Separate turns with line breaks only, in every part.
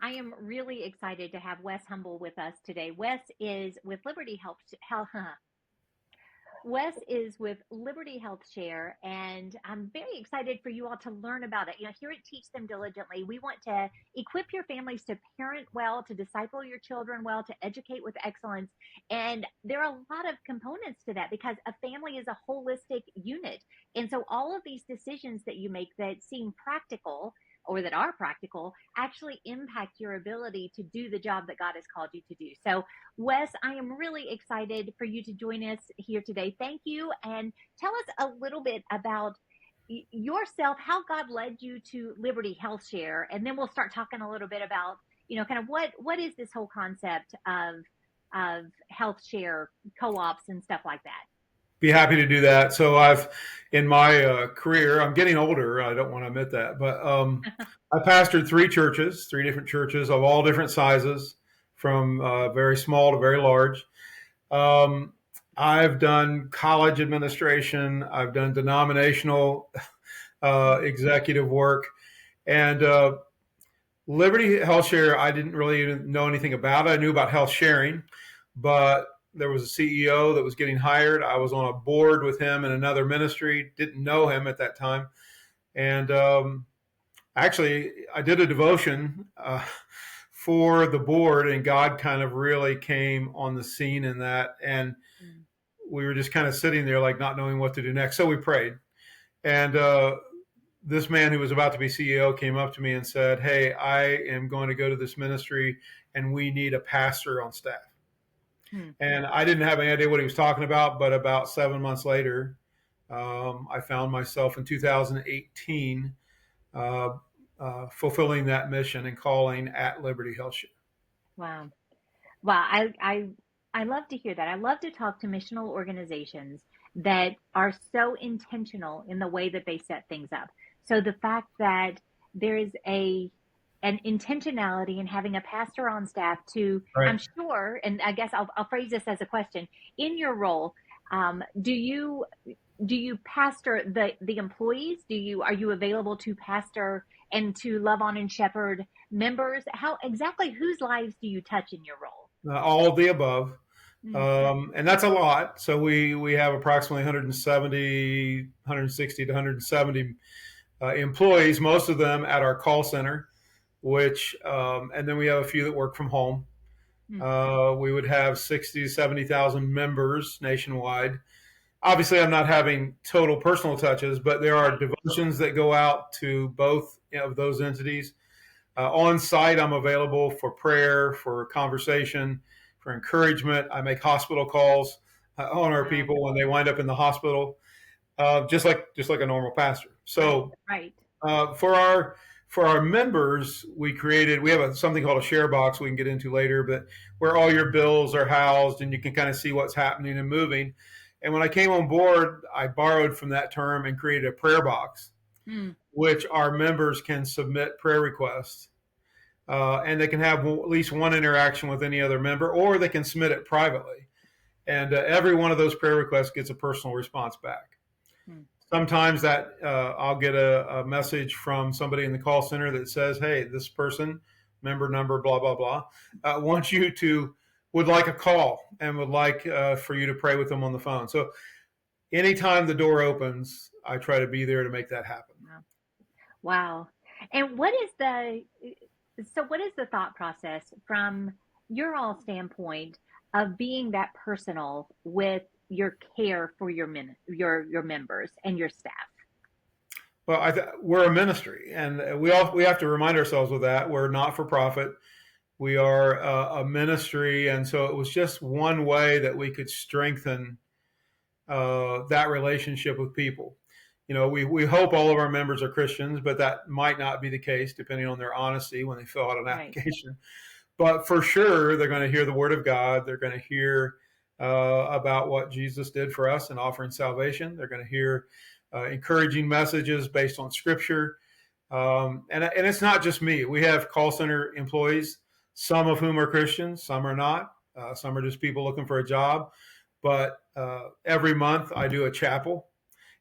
I am really excited to have Wes Humble with us today. Wes is with Liberty Health. Wes is with Liberty HealthShare, and I'm very excited for you all to learn about it. Here at Teach Them Diligently, we want to equip your families to parent well, to disciple your children well, to educate with excellence. And there are a lot of components to that because a family is a holistic unit. And so all of these decisions that you make that seem practical or that are practical actually impact your ability to do the job that God has called you to do. So Wes, I am really excited for you to join us here today. Thank you. And tell us a little bit about yourself, how God led you to Liberty HealthShare, and then we'll start talking a little bit about, kind of what is this whole concept of health share co-ops and stuff like that.
Be happy to do that. So in my career, I'm getting older. I don't want to admit that, but I pastored three different churches of all different sizes, from very small to very large. I've done college administration. I've done denominational executive work, and Liberty HealthShare, I didn't really even know anything about it. I knew about health sharing, but there was a CEO that was getting hired. I was on a board with him in another ministry, didn't know him at that time. And actually, I did a devotion for the board, and God kind of really came on the scene in that. And we were just kind of sitting there like not knowing what to do next. So we prayed. And this man who was about to be CEO came up to me and said, "Hey, I am going to go to this ministry and we need a pastor on staff." And I didn't have any idea what he was talking about, but about 7 months later, I found myself in 2018 fulfilling that mission and calling at Liberty HealthShare.
Wow. Wow. I love to hear that. I love to talk to missional organizations that are so intentional in the way that they set things up. So the fact that there is an intentionality in having a pastor on staff to,
Right.
I'm sure, and I guess I'll phrase this as a question. In your role, do you pastor the employees? Are you available to pastor and to love on and shepherd members? How exactly whose lives do you touch in your role?
All of the above. And that's a lot. So we have approximately 160 to 170 employees, most of them at our call center, and then we have a few that work from home. We would have 60 to 70,000 members nationwide. Obviously, I'm not having total personal touches, but there are devotions that go out to both of those entities. On site, I'm available for prayer, for conversation, for encouragement. I make hospital calls on our people when they wind up in the hospital, just like a normal pastor. So, for our members, we have something called a share box we can get into later, but where all your bills are housed and you can kind of see what's happening and moving. And when I came on board, I borrowed from that term and created a prayer box, which our members can submit prayer requests. And they can have at least one interaction with any other member, or they can submit it privately. And every one of those prayer requests gets a personal response back. Sometimes that I'll get a message from somebody in the call center that says, "Hey, this person, member number, blah, blah, blah, would like a call and would like for you to pray with them on the phone." So anytime the door opens, I try to be there to make that happen.
Wow. And what is the thought process from your all standpoint of being that personal with your care for your members and your staff?
Well, we're a ministry, and we have to remind ourselves of that. We're not for profit. We are a ministry, and so it was just one way that we could strengthen that relationship with people. We hope all of our members are Christians, but that might not be the case depending on their honesty when they fill out an application. But for sure, they're going to hear the Word of God. They're going to hear about what Jesus did for us in offering salvation. They're going to hear encouraging messages based on Scripture. And it's not just me. We have call center employees, some of whom are Christians, some are not. Some are just people looking for a job. But every month I do a chapel.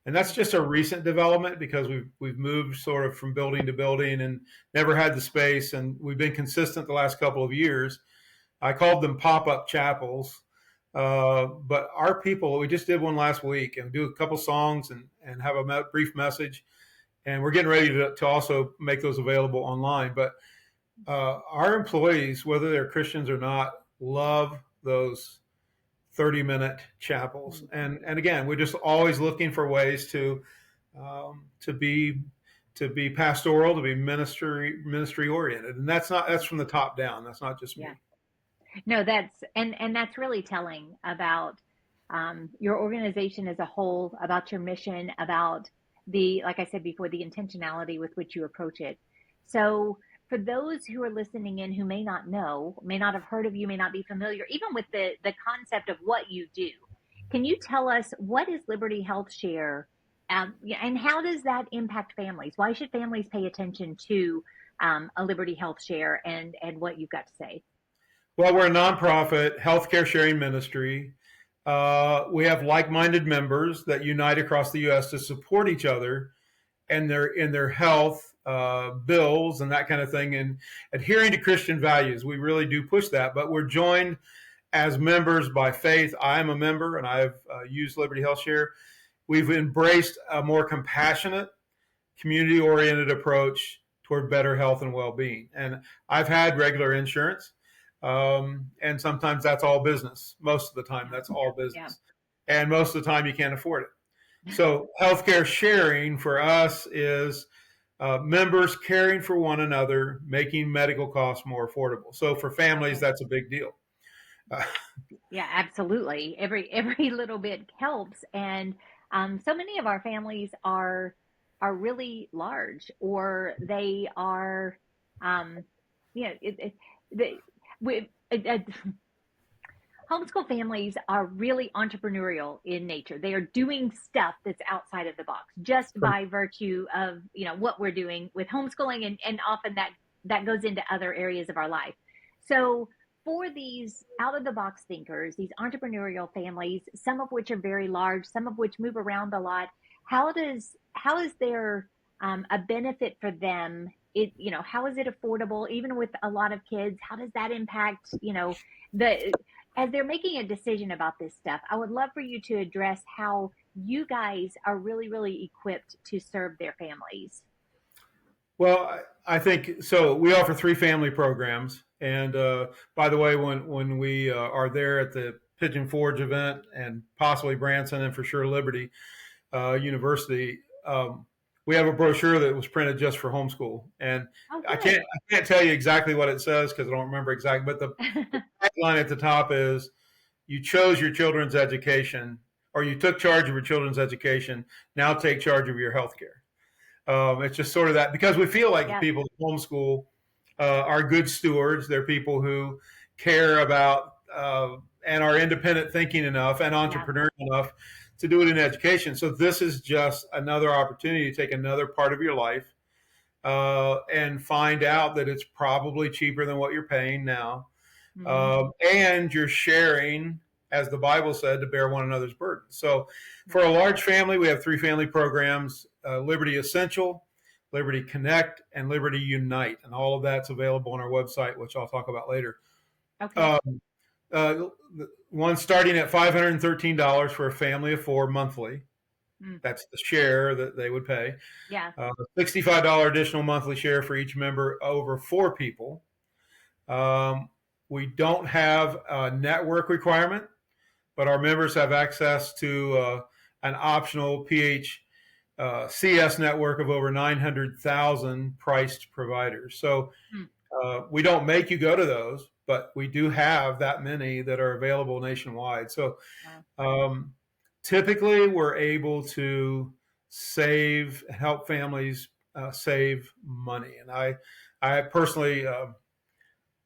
And that's just a recent development because we've moved sort of from building to building and never had the space, and we've been consistent the last couple of years. I called them pop-up chapels, but our people, we just did one last week and do a couple songs and have a brief message, and we're getting ready to also make those available online. But our employees, whether they're Christians or not, love those 30-minute chapels. And again, we're just always looking for ways to be pastoral, to be ministry oriented. And that's from the top down. That's not just me.
Yeah. No, that's really telling about your organization as a whole, about your mission, about like I said before, the intentionality with which you approach it. So for those who are listening in who may not know, may not have heard of you, may not be familiar, even with the concept of what you do, can you tell us what is Liberty HealthShare, and how does that impact families? Why should families pay attention to a Liberty HealthShare and what you've got to say?
Well, we're a nonprofit healthcare sharing ministry. We have like-minded members that unite across the U.S. to support each other and in their health bills and that kind of thing, and adhering to Christian values. We really do push that, but we're joined as members by faith. I'm a member, and I've used Liberty HealthShare. We've embraced a more compassionate, community-oriented approach toward better health and well-being. And I've had regular insurance. And sometimes that's all business. Most of the time, that's all business. Yeah. And most of the time, you can't afford it. So healthcare sharing for us is members caring for one another, making medical costs more affordable. So for families, that's a big deal.
Yeah, absolutely. Every little bit helps. And so many of our families are really large, or they are, homeschool families are really entrepreneurial in nature. They are doing stuff that's outside of the box just by virtue of, what we're doing with homeschooling, and often that goes into other areas of our life. So for these out of the box thinkers, these entrepreneurial families, some of which are very large, some of which move around a lot, how is there a benefit for them? How is it affordable, even with a lot of kids? How does that impact, as they're making a decision about this stuff? I would love for you to address how you guys are really, really equipped to serve their families.
Well, I think so. We offer 3 family programs. And by the way, when we are there at the Pigeon Forge event, and possibly Branson, and for sure Liberty University, we have a brochure that was printed just for homeschool, and I can't tell you exactly what it says because I don't remember exactly. But the line at the top is, "You chose your children's education, or you took charge of your children's education. Now take charge of your health care." It's just sort of that, because we feel like the people who homeschool are good stewards. They're people who care about and are independent thinking enough and entrepreneurial enough to do it in education. So this is just another opportunity to take another part of your life and find out that it's probably cheaper than what you're paying now. And you're sharing, as the Bible said, to bear one another's burdens. So for a large family, we have 3 family programs: Liberty Essential, Liberty Connect, and Liberty Unite. And all of that's available on our website, which I'll talk about later.
Okay.
One starting at $513 for a family of 4 monthly. That's the share that they would pay.
Yeah.
$65 additional monthly share for each member over 4 people. We don't have a network requirement, but our members have access to an optional CS network of over 900,000 priced providers. So we don't make you go to those, but we do have that many that are available nationwide. So typically we're able to help families save money. And I personally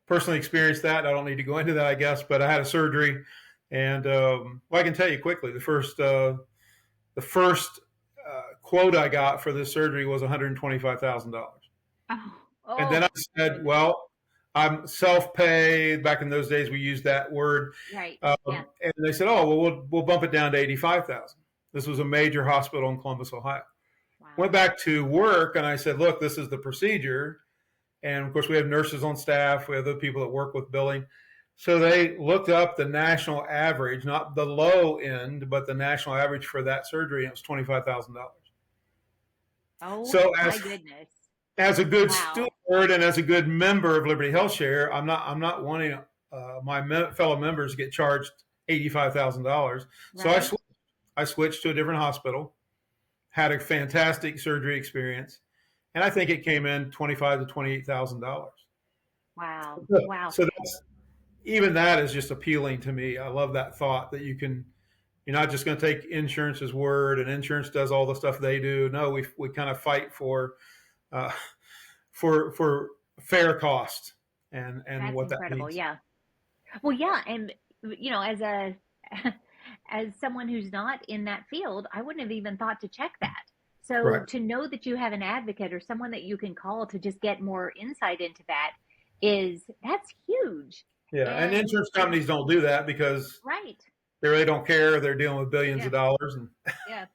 experienced that. I don't need to go into that, I guess, but I had a surgery, and I can tell you quickly, the first quote I got for this surgery was $125,000. And then I said, well, I'm self-pay. Back in those days, we used that word.
Right.
And they said, oh, well, we'll bump it down to $85,000. This was a major hospital in Columbus, Ohio. Went
Wow.
back to work and I said, look, this is the procedure. And of course, we have nurses on staff. We have the people that work with billing. So they looked up the national average, not the low end, but the national average for that surgery. And it was $25,000.
Oh
So
my goodness.
as a good
Wow.
steward and as a good member of Liberty HealthShare, I'm not wanting my fellow members to get charged $85,000. So
Right.
I switched to a different hospital, had a fantastic surgery experience, and I think it came in $25,000 to $28,000.
Wow. Wow.
So that's, even that is just appealing to me. I love that thought that you're not just going to take insurance's word and insurance does all the stuff they do. No, we kind of fight uh, for fair cost and
That's
what that
incredible.
means.
Yeah. Well, yeah, and as a as someone who's not in that field, I wouldn't have even thought to check that. So
Right.
to know that you have an advocate or someone that you can call to just get more insight into that's huge.
Yeah. And
And
insurance companies don't do that because
right.
they really don't care. They're dealing with billions
Yeah.
of dollars. And
Yeah.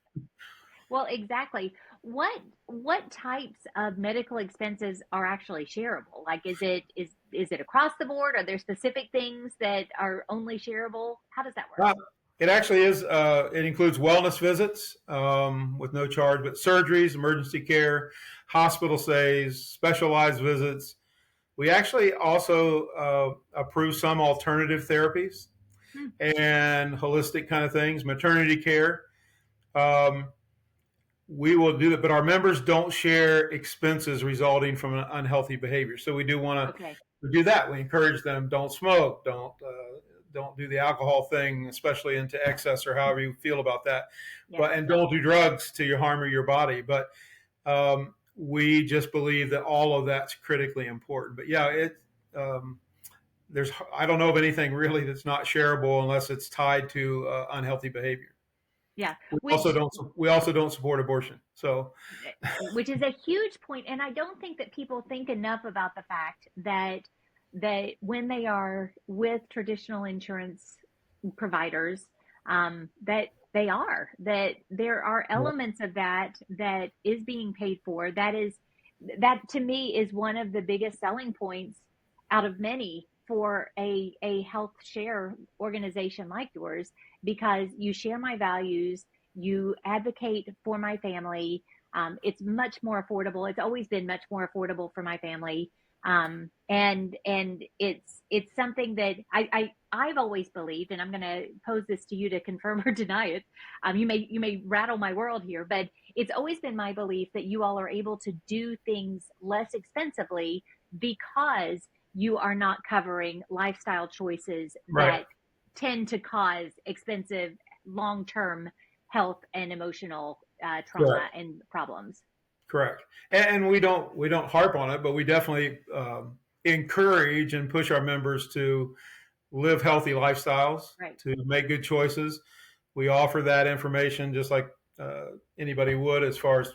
Well, exactly. What types of medical expenses are actually shareable? Like, is it across the board? Are there specific things that are only shareable? How does that work?
it actually is. It includes wellness visits with no charge, but surgeries, emergency care, hospital stays, specialized visits. We actually also approve some alternative therapies
Hmm.
and holistic kind of things, maternity care. Um, we will do that, but our members don't share expenses resulting from an unhealthy behavior. So we do want to
Okay.
we do that. We encourage them: don't smoke, don't do the alcohol thing, especially into excess or however you feel about that.
Yeah.
But and don't do drugs to your harm or your body. But we just believe that all of that's critically important. But yeah, um, there's I don't know of anything really that's not shareable unless it's tied to unhealthy behavior.
Yeah.
Also don't we also don't support abortion. So
Which is a huge point, and I don't think that people think enough about the fact that when they are with traditional insurance providers, that there are elements of that is being paid for. That to me is one of the biggest selling points out of many for a health share organization like yours, because you share my values, you advocate for my family. It's much more affordable. It's always been much more affordable for my family. And it's something that I've always believed, and I'm going to pose this to you to confirm or deny it. You may rattle my world here, but it's always been my belief that you all are able to do things less expensively because you are not covering lifestyle choices
right,
that tend to cause expensive long-term health and emotional trauma
correct,
and problems.
correct. And we don't harp on it, but we definitely encourage and push our members to live healthy lifestyles,
Right.
to make good choices. We offer that information just like anybody would, as far as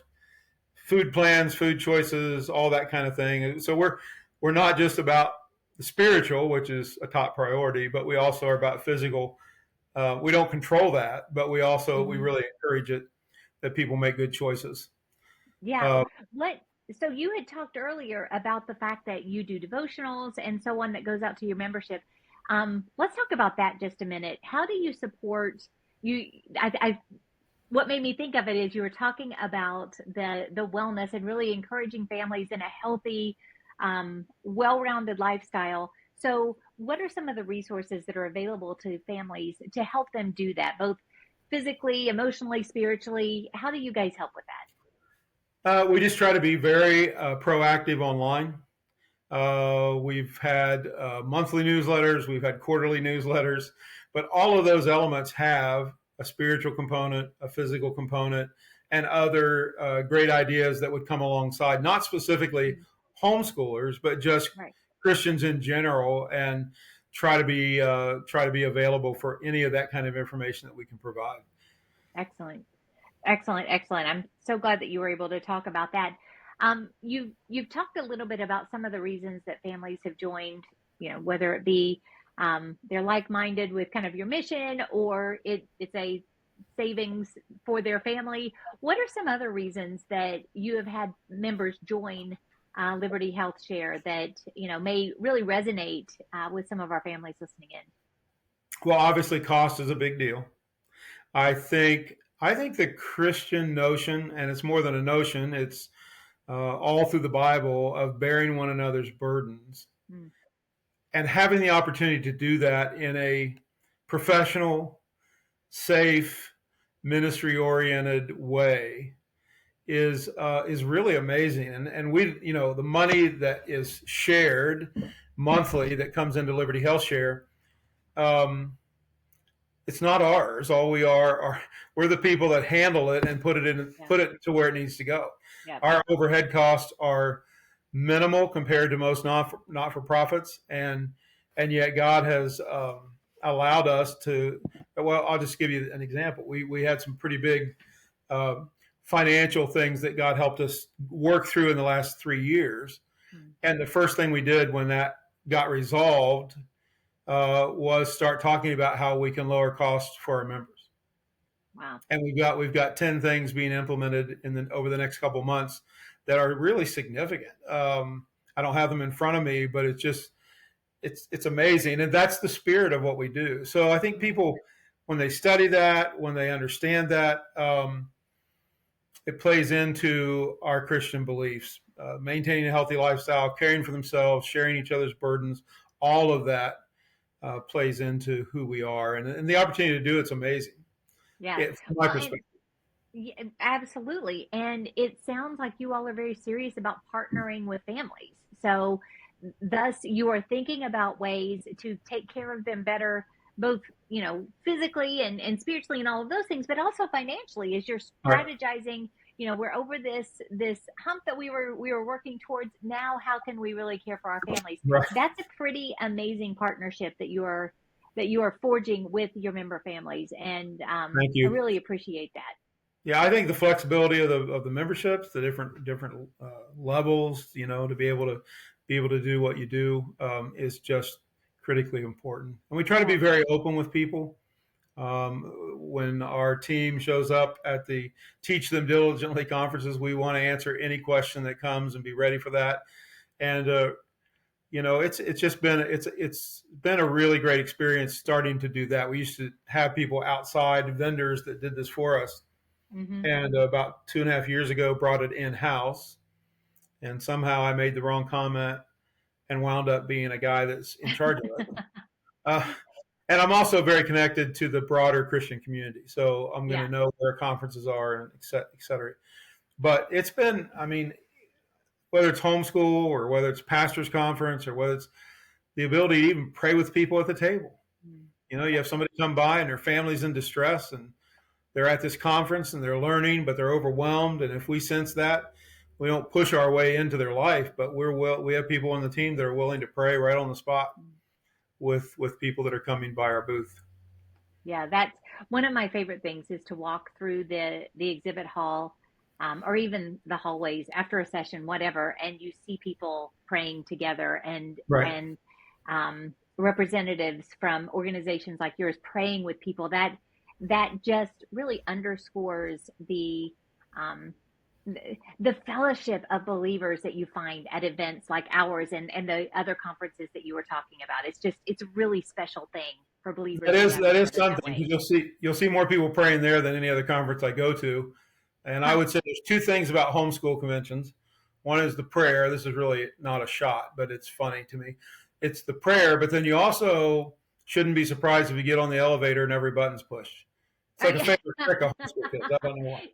food plans, food choices, all that kind of thing. So we're not just about the spiritual, which is a top priority, but we also are about physical. We don't control that, but we
Mm-hmm.
really encourage it that people make good choices.
Yeah.
Uh,
What, so you had talked earlier about the fact that you do devotionals and so on that goes out to your membership. Let's talk about that just a minute. How do you support you? What made me think of it is you were talking about the wellness and really encouraging families in a healthy, well-rounded lifestyle. So, what are some of the resources that are available to families to help them do that, both physically, emotionally, spiritually? How do you guys help with that?
we just try to be very proactive online. We've had monthly newsletters, we've had quarterly newsletters, but all of those elements have a spiritual component, a physical component, and other great ideas that would come alongside, not specifically homeschoolers, but just
Right.
Christians in general, and try to be available for any of that kind of information that we can provide.
Excellent. Excellent, excellent. I'm so glad that you were able to talk about that. You've talked a little bit about some of the reasons that families have joined, whether it be they're like-minded with kind of your mission, or it's a savings for their family. What are some other reasons that you have had members join Liberty Health Share that may really resonate with some of our families listening in?
Well, obviously, cost is a big deal. I think the Christian notion, and it's more than a notion, it's all through the Bible, of bearing one another's burdens
Mm.
and having the opportunity to do that in a professional, safe, ministry-oriented way is really amazing. And we, the money that is shared monthly that comes into Liberty HealthShare, um, it's not ours. All we are we're the people that handle it and put it to where it needs to go.
Yeah.
Our overhead costs are minimal compared to most not for profits, and yet God has allowed us to. Well, I'll just give you an example. We had some pretty big financial things that God helped us work through in the last 3 years, and the first thing we did when that got resolved was start talking about how we can lower costs for our members.
Wow.
And we've got 10 things being implemented over the next couple of months that are really significant. I don't have them in front of me, but it's amazing. And that's the spirit of what we do. So I think people, when they study that, when they understand that, it plays into our Christian beliefs, maintaining a healthy lifestyle, caring for themselves, sharing each other's burdens, all of that plays into who we are. And the opportunity to do it's amazing.
Yeah.
From my perspective.
Yeah, absolutely. And it sounds like you all are very serious about partnering with families. So thus you are thinking about ways to take care of them better, both, physically and spiritually and all of those things, but also financially as you're strategizing, we're over this hump that we were working towards. Now, how can we really care for our families?
Right.
That's a pretty amazing partnership that you are forging with your member families. And
Thank you.
I really appreciate that.
Yeah, I think the flexibility of the memberships, the different levels, to be able to do what you do is just critically important. And we try to be very open with people. When our team shows up at the Teach Them Diligently conferences, we want to answer any question that comes and be ready for that. And it's been a really great experience starting to do that. We used to have people outside, vendors that did this for us. Mm-hmm. And about 2.5 years ago, brought it in-house. And somehow I made the wrong comment and wound up being a guy that's in charge of it. And I'm also very connected to the broader Christian community. So I'm going to know where conferences are and et cetera. But it's been, whether it's homeschool or whether it's pastor's conference or whether it's the ability to even pray with people at the table. You have somebody come by and their family's in distress and they're at this conference and they're learning, but they're overwhelmed. And if we sense that, we don't push our way into their life, but we have people on the team that are willing to pray right on the spot with people that are coming by our booth.
Yeah, that's one of my favorite things is to walk through the exhibit hall or even the hallways after a session, whatever, and you see people praying together and representatives from organizations like yours praying with people. That just really underscores the fellowship of believers that you find at events like ours and the other conferences that you were talking about. It's a really special thing for believers.
That is something. You'll see more people praying there than any other conference I go to. And I would say there's two things about homeschool conventions. One is the prayer. This is really not a shot, but it's funny to me. It's the prayer, but then you also shouldn't be surprised if you get on the elevator and every button's pushed. It's like a favorite trick of homeschool kids. I don't know why.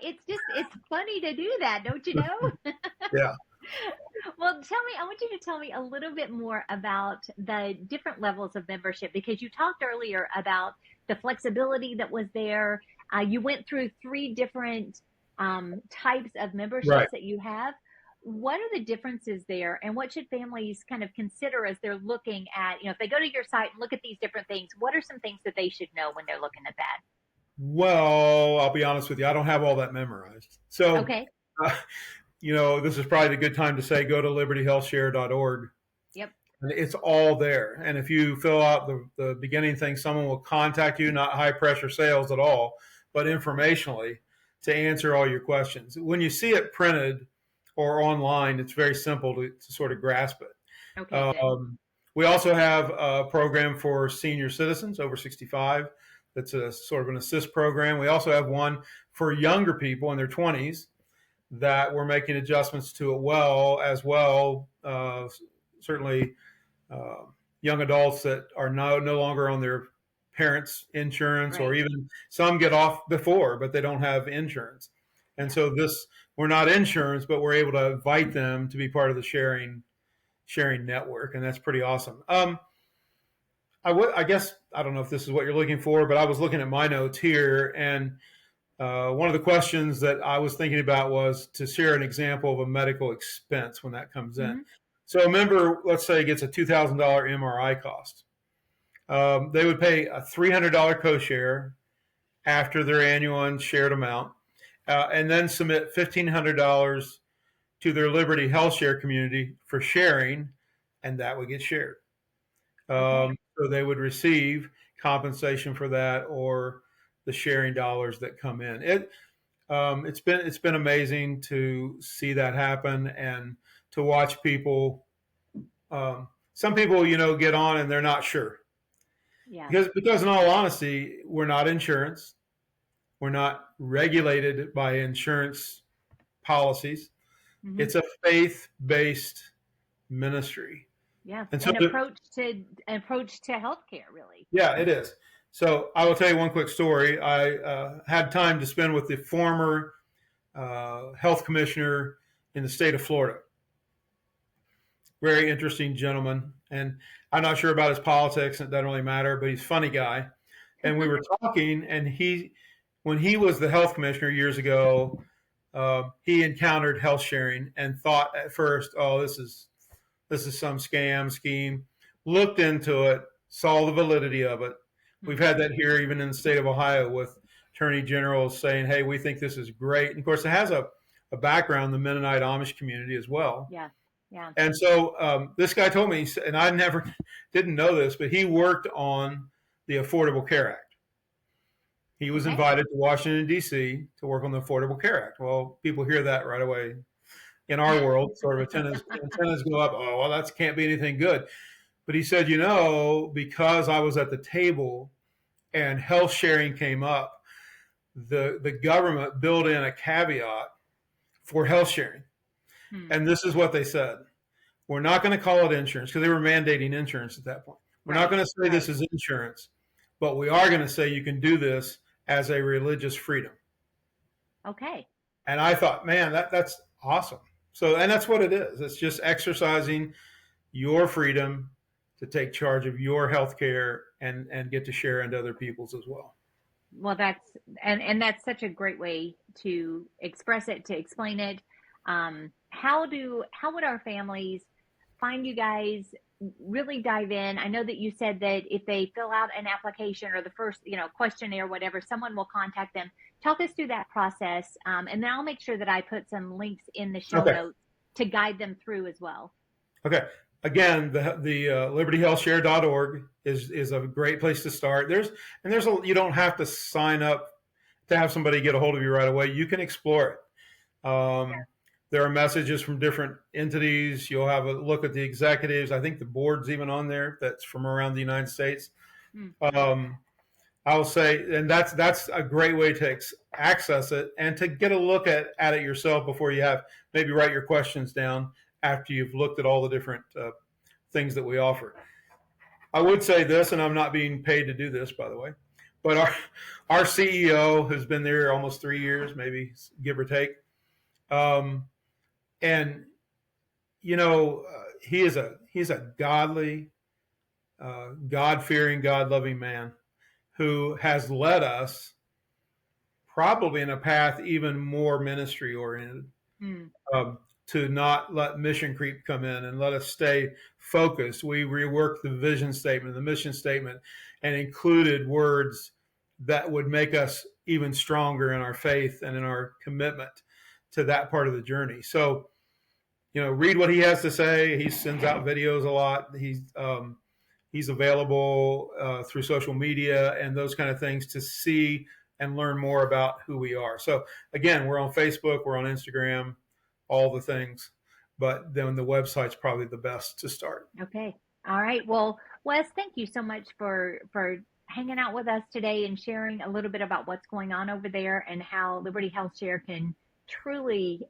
It's funny to do that, don't you know?
Yeah.
Well, I want you to tell me a little bit more about the different levels of membership, because you talked earlier about the flexibility that was there. You went through 3 different types of memberships that you have. What are the differences there, and what should families kind of consider as they're looking at, if they go to your site and look at these different things, what are some things that they should know when they're looking at that?
Well, I'll be honest with you. I don't have all that memorized. So,
okay.
This is probably a good time to say, go to libertyhealthshare.org.
Yep.
And it's all there. And if you fill out the beginning thing, someone will contact you, not high pressure sales at all, but informationally to answer all your questions. When you see it printed or online, it's very simple to sort of grasp it.
Okay, good.
We also have a program for senior citizens over 65. That's a sort of an assist program. We also have one for younger people in their 20s that we're making adjustments to it as well. Certainly young adults that are no longer on their parents' insurance, or
Right.
even some get off before, but they don't have insurance. And so we're not insurance, but we're able to invite them to be part of the sharing network, and that's pretty awesome. I guess I don't know if this is what you're looking for, but I was looking at my notes here, and one of the questions that I was thinking about was to share an example of a medical expense when that comes in.
Mm-hmm.
So a member, let's say, gets a $2,000 MRI cost. They would pay a $300 co-share after their annual and shared amount, and then submit $1,500 to their Liberty HealthShare community for sharing, and that would get shared.
Okay.
So they would receive compensation for that, or the sharing dollars that come in. It's been amazing to see that happen, and to watch people. Some people, get on and they're not sure,
Yeah.
because in all honesty, we're not insurance. We're not regulated by insurance policies.
Mm-hmm.
It's a faith-based ministry.
Yeah.
And so
An approach to healthcare, really.
yeah, it is. So I will tell you one quick story. I had time to spend with the former health commissioner in the state of Florida. Very interesting gentleman. And I'm not sure about his politics. It doesn't really matter, but he's a funny guy. And we were talking, and when he was the health commissioner years ago, he encountered health sharing and thought at first, oh, this is some scheme. Looked into it, saw the validity of it. We've had that here even in the state of Ohio, with attorney generals saying, hey, we think this is great. And of course, it has a background in the Mennonite Amish community as well.
Yeah. Yeah.
And so this guy told me, and I didn't know this, but he worked on the Affordable Care Act. He was invited to Washington, D.C. to work on the Affordable Care Act. Well, people hear that right away. In our world, sort of antennas go up. Oh, well, that can't be anything good. But he said, because I was at the table and health sharing came up, the government built in a caveat for health sharing. And this is what they said. We're not going to call it insurance, because they were mandating insurance at that point. We're not going to say this is insurance, but we are going to say you can do this as a religious freedom.
Okay.
And I thought, man, that's awesome. So, and that's what it is. It's just exercising your freedom to take charge of your health care and get to share into other people's as well.
Well, that's such a great way to express it, to explain it. How would our families find you guys, really dive in? I know that you said that if they fill out an application or the first, questionnaire, whatever, someone will contact them. Talk us through that process. And then I'll make sure that I put some links in the show notes to guide them through as well.
Okay. Again, the libertyhealthshare.org is a great place to start. You don't have to sign up to have somebody get a hold of you right away. You can explore it. There are messages from different entities. You'll have a look at the executives. I think the board's even on there that's from around the United States. I will say, and that's a great way to access it and to get a look at it yourself before you maybe write your questions down after you've looked at all the different things that we offer. I would say this, and I'm not being paid to do this, by the way, but our CEO has been there almost 3 years, maybe give or take. And he's a godly, God-fearing, God-loving man who has led us probably in a path even more ministry-oriented, to not let mission creep come in and let us stay focused. We reworked the vision statement, the mission statement, and included words that would make us even stronger in our faith and in our commitment to that part of the journey. So read what he has to say. He sends out videos a lot. He's available through social media and those kind of things to see and learn more about who we are. So again, we're on Facebook, we're on Instagram, all the things, but then the website's probably the best to start.
Okay. All right. Well, Wes, thank you so much for hanging out with us today and sharing a little bit about what's going on over there and how Liberty HealthShare can truly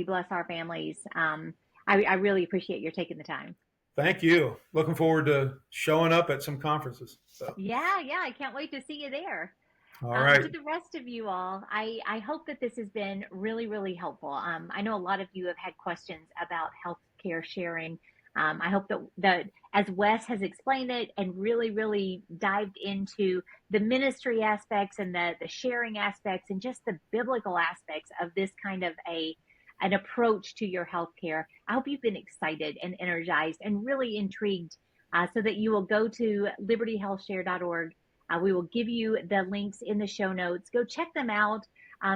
bless our families. I really appreciate your taking the time.
Thank you. Looking forward to showing up at some conferences. So.
Yeah, I can't wait to see you there.
All right.
To the rest of you all, I hope that this has been really helpful. I know a lot of you have had questions about healthcare sharing. I hope that as Wes has explained it and really dived into the ministry aspects and the sharing aspects and just the biblical aspects of this kind of an approach to your healthcare, I hope you've been excited and energized and really intrigued so that you will go to libertyhealthshare.org. We will give you the links in the show notes. Go check them out.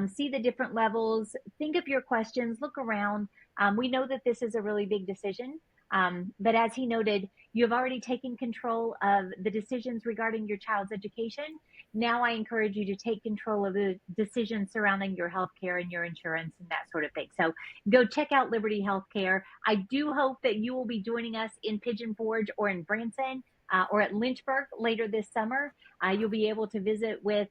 See the different levels. Think of your questions. Look around. We know that this is a really big decision. But as he noted, you have already taken control of the decisions regarding your child's education. Now I encourage you to take control of the decisions surrounding your healthcare and your insurance and that sort of thing. So go check out Liberty Healthcare. I do hope that you will be joining us in Pigeon Forge or in Branson. Or at Lynchburg later this summer. You'll be able to visit with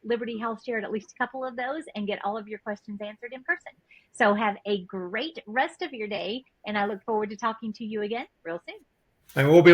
Liberty HealthShare at least a couple of those and get all of your questions answered in person. So have a great rest of your day, and I look forward to talking to you again real soon.
And we'll be